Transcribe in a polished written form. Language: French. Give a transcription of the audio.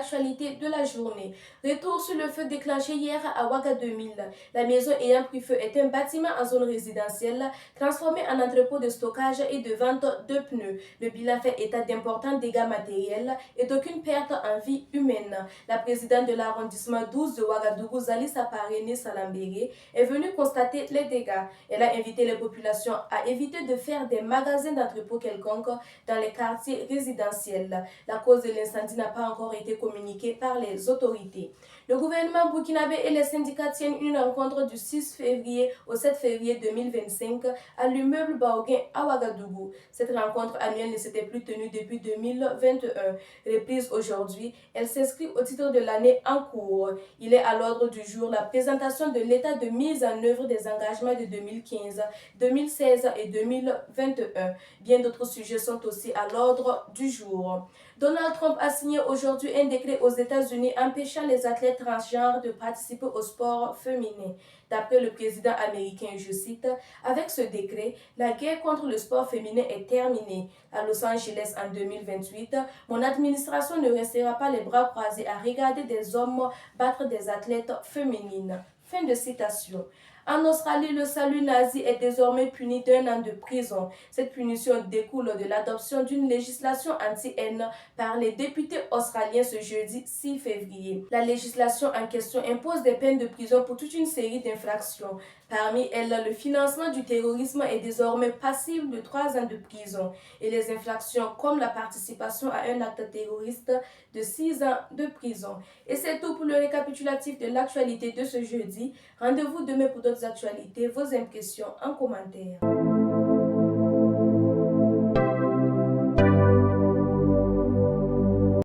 l'actualité de la journée. Retour sur le feu déclenché hier à Ouagadougou. La maison ayant pris feu est un bâtiment en zone résidentielle transformé en entrepôt de stockage et de vente de pneus. Le bilan fait état d'importants dégâts matériels et d'aucune perte en vie humaine. La présidente de l'arrondissement 12 de Ouagadougou, Zalissa Parene Salambéré, est venue constater les dégâts. Elle a invité les populations à éviter de faire des magasins d'entrepôt quelconques dans les quartiers résidentiels. La cause de l'incendie n'a pas encore été communiquée par les autorités. Le gouvernement burkinabé et les syndicats tiennent une rencontre du 6 février au 7 février 2025 à l'immeuble Baoguin à Ouagadougou. Cette rencontre annuelle ne s'était plus tenue depuis 2021. Reprise aujourd'hui, elle s'inscrit au titre de l'année en cours. Il est à l'ordre du jour la présentation de l'état de mise en œuvre des engagements de 2015, 2016 et 2021. Bien d'autres sujets sont aussi à l'ordre du jour. Donald Trump a signé aujourd'hui un décret aux États-Unis empêchant les athlètes transgenres de participer au sport féminin. D'après le président américain, je cite, « Avec ce décret, la guerre contre le sport féminin est terminée. À Los Angeles en 2028, mon administration ne restera pas les bras croisés à regarder des hommes battre des athlètes féminines. » Fin de citation. En Australie, le salut nazi est désormais puni d'1 an de prison. Cette punition découle de l'adoption d'une législation anti-haine par les députés australiens ce jeudi 6 février. La législation en question impose des peines de prison pour toute une série d'infractions. Parmi elles, le financement du terrorisme est désormais passible de 3 ans de prison et les infractions comme la participation à un acte terroriste de 6 ans de prison. Et c'est tout pour le récapitulatif de l'actualité de ce jeudi. Rendez-vous demain pour d'autres actualités, vos impressions en commentaire.